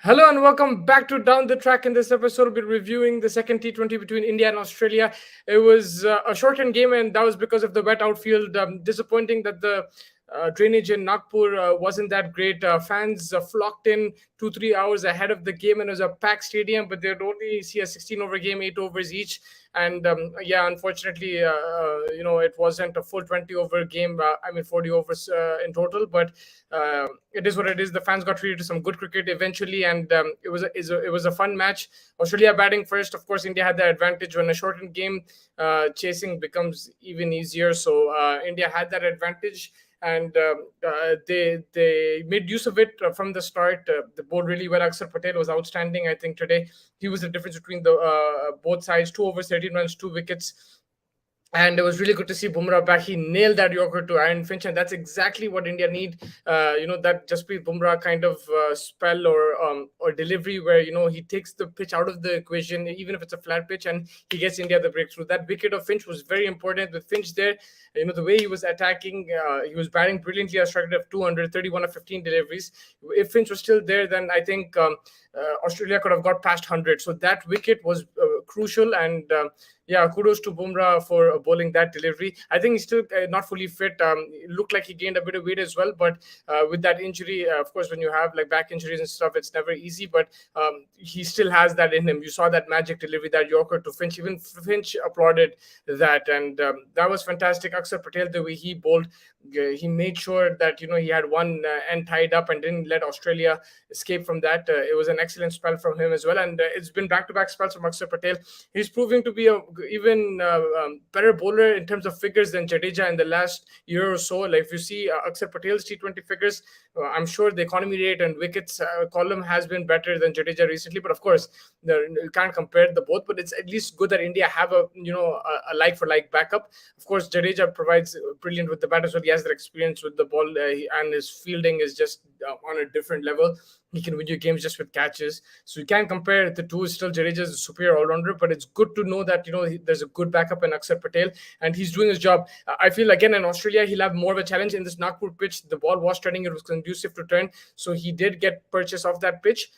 Hello and welcome back to Down the Track. In this episode, we'll be reviewing the second T20 between India and Australia. It was a shortened game, and that was because of the wet outfield. Disappointing that the drainage in Nagpur wasn't that great. Fans flocked in 2-3 hours ahead of the game, and it was a packed stadium, but they'd only see a 16-over game, 8 overs each. And yeah, unfortunately, it wasn't a full 20-over game. 40 overs in total, but it is what it is. The fans got treated to some good cricket eventually, and it was a fun match. Australia batting first. Of course, India had the advantage. When a shortened game, chasing becomes even easier. So India had that advantage, and they made use of it from the start. The bowled really well. Axar Patel was outstanding. I think today he was the difference between the both sides. 2 overs, 13 runs, 2 wickets, and it was really good to see Bumrah back. He nailed that Yorker to Aaron Finch, and that's exactly what India need. That Jasprit Bumrah kind of spell or delivery where he takes the pitch out of the equation, even if it's a flat pitch, and he gets India the breakthrough. That wicket of Finch was very important. With Finch there, the way he was attacking, he was batting brilliantly. A strike rate of 231 of 15 deliveries. If Finch was still there, then I think Australia could have got past 100. So that wicket was crucial, and yeah, kudos to Bumrah for bowling that delivery. I think he's still not fully fit. It looked like he gained a bit of weight as well, but with that injury, of course, when you have like back injuries and stuff, it's never easy. But he still has that in him. You saw that magic delivery, that Yorker to Finch. Even Finch applauded that, and that was fantastic. Axar Patel, the way he bowled, he made sure that he had one end tied up and didn't let Australia escape from that. It was an excellent spell from him as well, and it's been back-to-back spells from Axar Patel. He's proving to be a even better bowler in terms of figures than Jadeja in the last year or so. Like if you see Axar Patel's T20 figures, I'm sure the economy rate and wickets column has been better than Jadeja recently. But of course, you can't compare the both. But it's at least good that India have a like for like backup. Of course, Jadeja provides brilliant with the bat as well. He has that experience with the ball, and his fielding is just on a different level. He can win you games just with catches. So you can't compare the two. Still, Jadeja is a superior all-rounder, but it's good to know that there's a good backup in Axar Patel, and he's doing his job. I feel again in Australia he'll have more of a challenge in this Nagpur pitch. The ball was turning; it was conducive to turn, so he did get purchase off that pitch.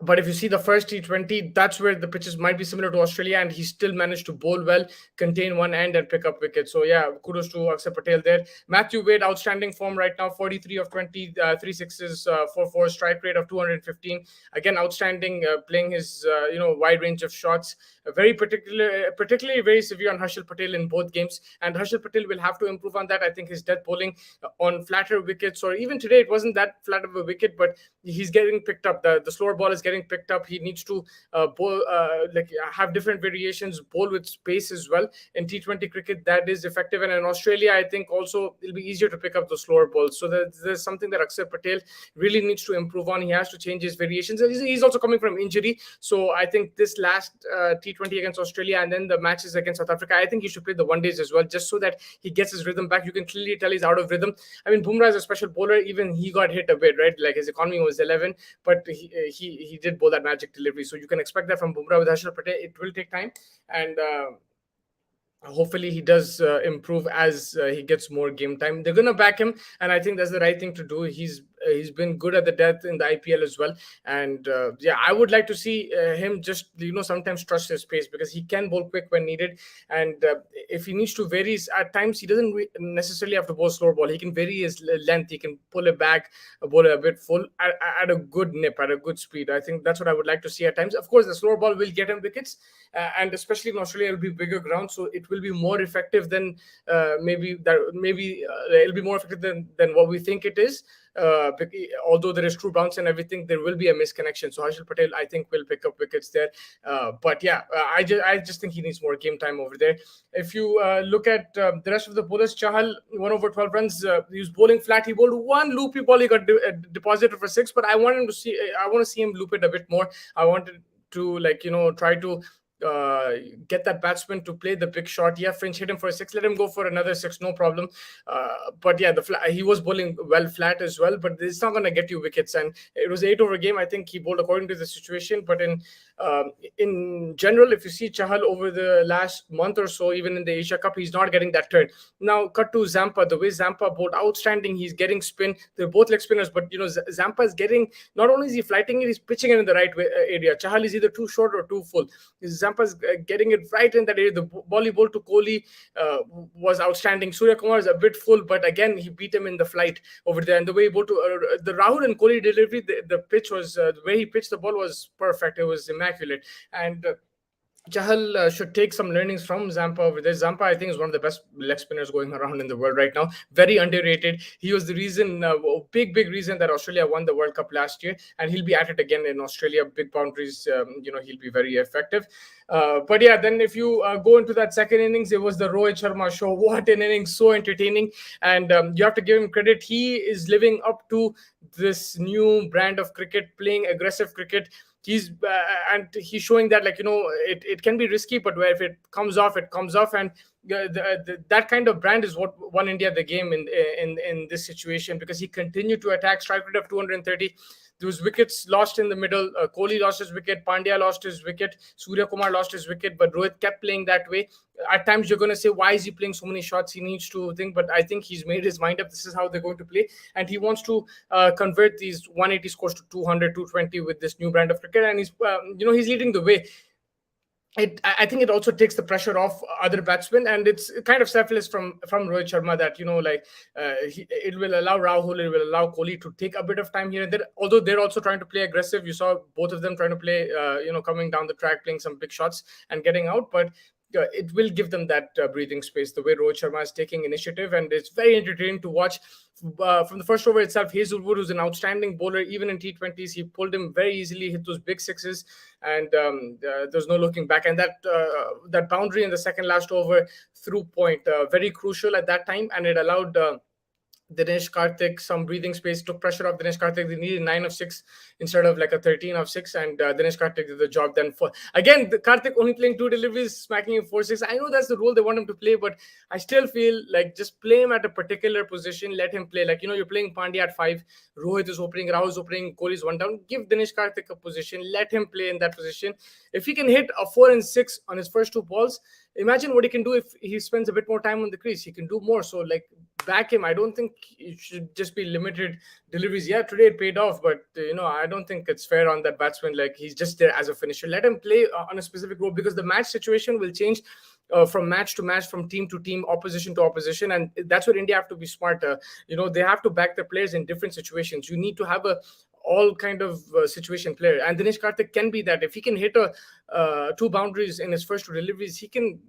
But if you see the first T20, that's where the pitches might be similar to Australia, and he still managed to bowl well, contain one end, and pick up wickets. So yeah, kudos to Axar Patel there. Matthew Wade, outstanding form right now, 43 of 20, 3 sixes, 4 4, strike rate of 215. Again, outstanding, playing his wide range of shots. Particularly very severe on Harshal Patel in both games, and Harshal Patel will have to improve on that. I think his death bowling on flatter wickets, or even today it wasn't that flat of a wicket, but he's getting picked up. The slower ball is getting picked up. He needs to bowl have different variations, bowl with space as well. In T20 cricket, that is effective, and in Australia, I think also it'll be easier to pick up the slower balls. So there's something that Axar Patel really needs to improve on. He has to change his variations. He's also coming from injury, so I think this last T20 against Australia and then the matches against South Africa, I think he should play the one days as well, just so that he gets his rhythm back. You can clearly tell he's out of rhythm. I mean, Bumrah is a special bowler. Even he got hit a bit, right? Like his economy was 11, but he did bowl that magic delivery. So you can expect that from Bumrah. With Harshal Patel, it will take time, and hopefully he does improve as he gets more game time. They're gonna back him, and I think that's the right thing to do. He's been good at the death in the IPL as well, and yeah, I would like to see him just sometimes trust his pace, because he can bowl quick when needed, and if he needs to vary at times, he doesn't necessarily have to bowl slower ball. He can vary his length. He can pull it back, bowl it a bit full at a good nip, at a good speed. I think that's what I would like to see at times. Of course, the slower ball will get him wickets, and especially in Australia, it'll be bigger ground, so it will be more effective than maybe it'll be more effective than what we think it is. Although there is true bounce and everything, there will be a misconnection. So Harshal Patel, I think, will pick up wickets there. But yeah, I just think he needs more game time over there. If you look at the rest of the bowlers, Chahal, 1 over 12 runs. He was bowling flat. He bowled one loopy ball. He got deposited for 6. But I want to see him loop it a bit more. I wanted to try to uh, get that batsman to play the big shot. Yeah, Finch hit him for a six. Let him go for another six, no problem. But yeah, he was bowling well flat as well. But it's not going to get you wickets. And it was 8 over game. I think he bowled according to the situation. But in general, if you see Chahal over the last month or so, even in the Asia Cup, he's not getting that turn. Now, cut to Zampa. The way Zampa bowled, outstanding. He's getting spin. They're both leg spinners, but Zampa is getting, not only is he flighting it, he's pitching it in the right area. Chahal is either too short or too full. Zampa's getting it right in that area. The ball he bowled to Kohli was outstanding. Surya Kumar is a bit full, but again, he beat him in the flight over there. And the way he bowled to the Rahul and Kohli delivery, the pitch was, the way he pitched the ball was perfect. It was immaculate. And Chahal should take some learnings from Zampa over there. Zampa, I think, is one of the best leg spinners going around in the world right now. Very underrated. He was the reason, big reason that Australia won the World Cup last year, and he'll be at it again in Australia. Big boundaries, he'll be very effective. But yeah, then if you go into that second innings, it was the Rohit Sharma show. What an innings, so entertaining, and you have to give him credit. He is living up to this new brand of cricket, playing aggressive cricket. And he's showing that, like, it can be risky, but where if it comes off, it comes off. And that kind of brand is what won India the game in this situation, because he continued to attack. Strike rate of 230. There was wickets lost in the middle. Kohli lost his wicket. Pandya lost his wicket. Surya Kumar lost his wicket. But Rohit kept playing that way. At times, you're going to say, why is he playing so many shots? He needs to think. But I think he's made his mind up. This is how they're going to play. And he wants to convert these 180 scores to 200, 220 with this new brand of cricket. And he's leading the way. I think it also takes the pressure off other batsmen, and it's kind of selfless from Rohit Sharma that it will allow Rahul, it will allow Kohli to take a bit of time here and there. Although they're also trying to play aggressive, you saw both of them trying to play, coming down the track, playing some big shots and getting out, but. It will give them that breathing space, the way Rohit Sharma is taking initiative, and it's very entertaining to watch. From the first over itself, Hazelwood was an outstanding bowler. Even in T20s, he pulled him very easily, hit those big sixes, and there's no looking back. And that boundary in the second last over through point, very crucial at that time, and it allowed Dinesh Karthik some breathing space, took pressure off Dinesh Karthik. They needed 9 of 6 instead of like a 13 of 6, and Dinesh Karthik did the job. Then again, the Karthik only playing 2 deliveries, smacking him 4-6. I know that's the role they want him to play, but I still feel like just play him at a particular position, let him play. Like, you're playing Pandya at 5, Rohit is opening, Rahul is opening, Kohli is 1 down. Give Dinesh Karthik a position, let him play in that position. If he can hit a 4 and 6 on his first 2 balls, imagine what he can do if he spends a bit more time on the crease. He can do more. So, like, back him. I don't think it should just be limited deliveries. Yeah, today it paid off, but I don't think it's fair on that batsman. Like, he's just there as a finisher. Let him play on a specific role, because the match situation will change from match to match, from team to team, opposition to opposition, and that's where India have to be smart. They have to back their players in different situations. You need to have all kind of situation player, and Dinesh Karthik can be that. If he can hit 2 boundaries in his first 2 deliveries, he can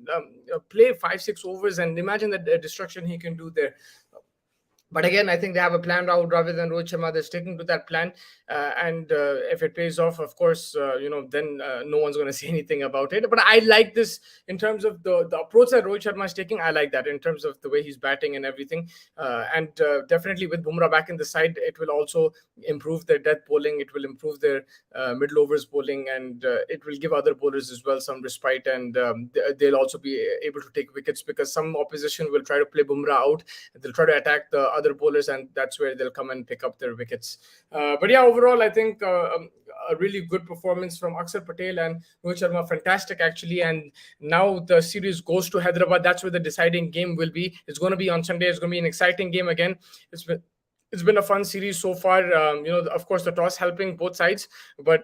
play 5-6 overs, and imagine the destruction he can do there. But again, I think they have a plan out rather than Rohit Sharma. They're sticking to that plan. And if it pays off, of course, then no one's going to say anything about it. But I like this in terms of the approach that Rohit Sharma is taking. I like that in terms of the way he's batting and everything. And definitely with Bumrah back in the side, it will also improve their death bowling. It will improve their middle overs bowling. And it will give other bowlers as well some respite. And they'll also be able to take wickets, because some opposition will try to play Bumrah out. They'll try to attack the other bowlers, and that's where they'll come and pick up their wickets. But yeah, overall, I think a really good performance from Axar Patel and Rohit Sharma. Fantastic, actually. And now the series goes to Hyderabad. That's where the deciding game will be. It's going to be on Sunday. It's going to be an exciting game again. It's been a fun series so far. Of course, the toss helping both sides, but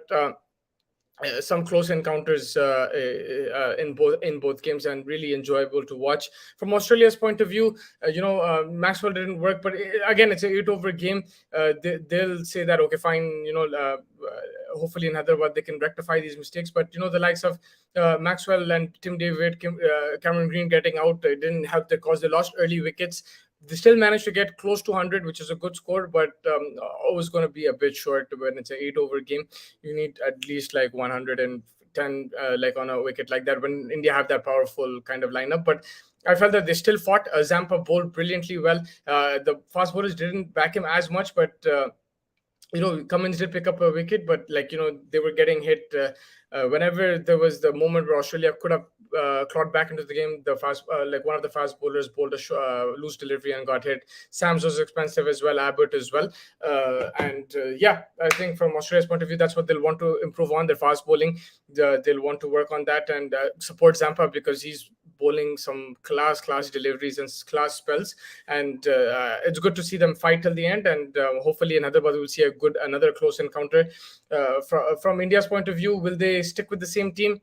some close encounters in both games, and really enjoyable to watch. From Australia's point of view, Maxwell didn't work, but again, it's an 8-over game. They'll say that, okay, fine, hopefully in Hyderabad they can rectify these mistakes. But the likes of Maxwell and Tim David, Cameron Green getting out, it didn't help their cause. They lost early wickets. They still managed to get close to 100, which is a good score, but always going to be a bit short when it's an 8-over game. You need at least like 110, like on a wicket like that, when India have that powerful kind of lineup. But I felt that they still fought. Zampa bowled brilliantly well. The fast bowlers didn't back him as much, but Cummins did pick up a wicket, but they were getting hit whenever there was the moment where Australia could have clawed back into the game. The fast, one of the fast bowlers bowled a loose delivery and got hit. Sam's was expensive as well, Abbott as well, and I think from Australia's point of view, that's what they'll want to improve on their fast bowling. They'll want to work on that and support Zampa because he's bowling some class deliveries and class spells, and it's good to see them fight till the end, and hopefully in Hyderabad we'll see another close encounter. From India's point of view, will they stick with the same team?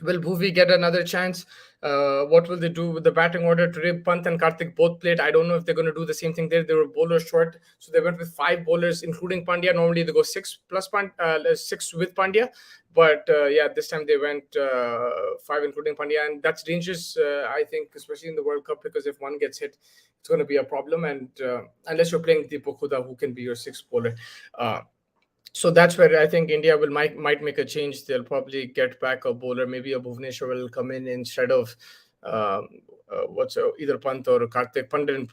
Will Bhuvi get another chance? What will they do with the batting order today? Pant and Karthik both played. I don't know if they're going to do the same thing there. They were bowler short, so they went with five bowlers, including Pandya. Normally they go six with Pandya, but this time they went five, including Pandya, and that's dangerous. I think, especially in the World Cup, because if one gets hit, it's going to be a problem. And unless you're playing Deepak Huda, who can be your sixth bowler. So that's where I think India might make a change. They'll probably get back a bowler. Maybe a Bhuvneshwar will come in instead of either Pant or Karthik. Pant didn't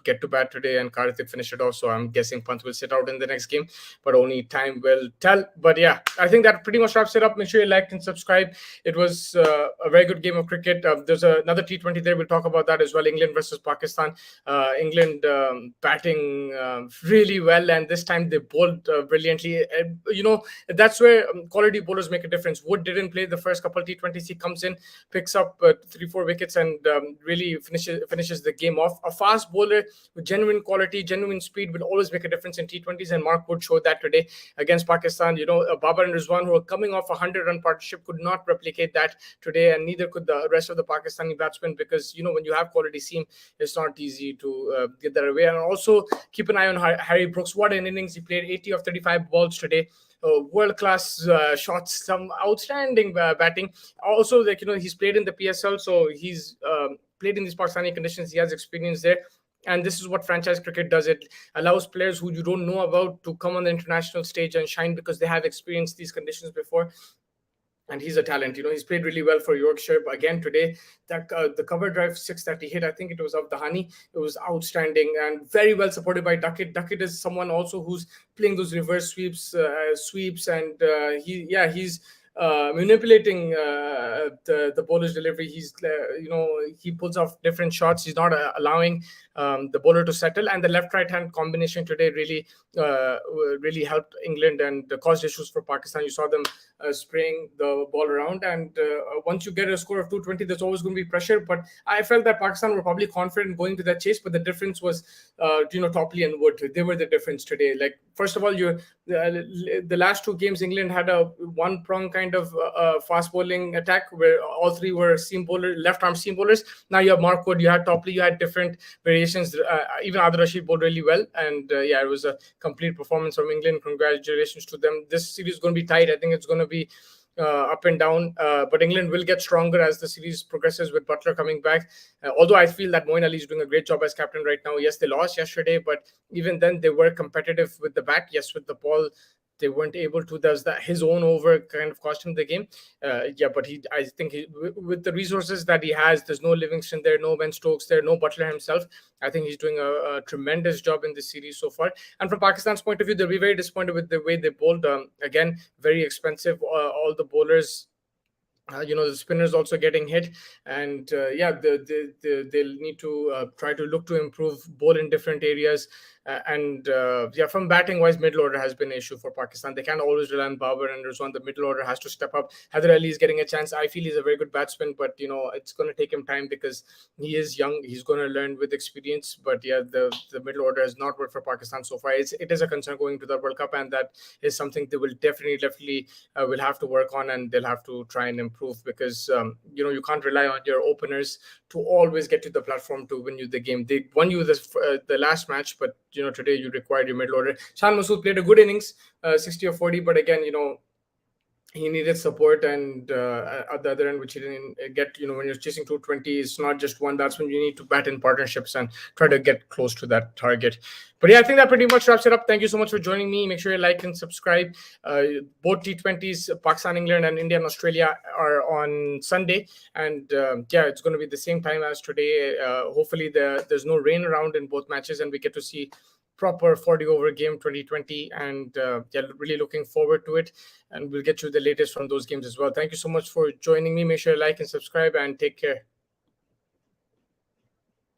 get to bat today, and Karthik finished it off. So I'm guessing Pant will sit out in the next game, but only time will tell. But yeah, I think that pretty much wraps it up. Make sure you like and subscribe. It was a very good game of cricket. There's another T20 there. We'll talk about that as well. England versus Pakistan. England batting really well, and this time they bowled brilliantly. That's where quality bowlers make a difference. Wood didn't play the first couple of T20s. He comes in, picks up 3-4 wickets, and really finishes the game off. A fast bowler with genuine quality, genuine speed will always make a difference in T20s, and Mark Wood showed that today against Pakistan. Babar and Rizwan, who were coming off a 100-run partnership, could not replicate that today, and neither could the rest of the Pakistani batsmen, because when you have quality seam, it's not easy to get that away. And also keep an eye on Harry Brooks. What an innings he played! 80 of 35 balls today. World-class shots, some outstanding batting. Also, he's played in the PSL, so he's played in these Pakistani conditions. He has experience there. And this is what franchise cricket does. It allows players who you don't know about to come on the international stage and shine because they have experienced these conditions before. And he's a talent. He's played really well for Yorkshire. But again, today, that the cover drive six that he hit, I think it was of the Honey. It was outstanding and very well supported by Duckett. Duckett is someone also who's playing those reverse sweeps, and he's manipulating the bowler's delivery. He's he pulls off different shots. He's not allowing the bowler to settle, and the left-right hand combination today really helped England and caused issues for Pakistan. You saw them spraying the ball around, and once you get a score of 220, there's always going to be pressure. But I felt that Pakistan were probably confident going to that chase, but the difference was Topley and Wood. They were the difference today. Like, first of all, the last two games, England had a one-prong kind of fast bowling attack where all three were left-arm seam bowlers. Now you have Mark Wood, you had Topley, you had different variations. Even Adil Rashid bowled really well, and it was a complete performance from England. Congratulations to them. This series is going to be tight. I think it's going to be up and down, but England will get stronger as the series progresses with Butler coming back. Although I feel that Moeen Ali is doing a great job as captain right now. Yes, they lost yesterday, but even then they were competitive with the bat. Yes, with the ball, they weren't able to. There's that his own over kind of cost him the game. But I think with the resources that he has, there's no Livingston there, no Ben Stokes there, no Butler himself. I think he's doing a tremendous job in this series so far. And from Pakistan's point of view, they'll be very disappointed with the way they bowled. Again, very expensive. All the bowlers. The spinners also getting hit, and they'll need to try to look to improve bowl in different areas. From batting wise, middle order has been an issue for Pakistan. They can't always rely on Babar and Rizwan. The middle order has to step up. Heather Ali is getting a chance. I feel he's a very good batsman, but it's going to take him time because he is young. He's going to learn with experience. But the middle order has not worked for Pakistan so far. It is a concern going to the World Cup, and that is something they will definitely will have to work on, and they'll have to try and improve because you can't rely on your openers to always get to the platform to win you the game. They won you the last match, but today you required your middle order. Shan Masood played a good innings, 60 or 40, but again, he needed support, and at the other end, which he didn't get. When you're chasing 220, it's not just one batsman. You need to bat in partnerships and try to get close to that target. But I think that pretty much wraps it up. Thank you so much for joining me. Make sure you like and subscribe. Both T20s, Pakistan, England, and India and Australia are on Sunday, and it's going to be the same time as today. Hopefully, there's no rain around in both matches, and we get to see proper 40 over game 2020, and yeah, really looking forward to it. And we'll get you the latest from those games as well. Thank you so much for joining me. Make sure you like and subscribe, and take care.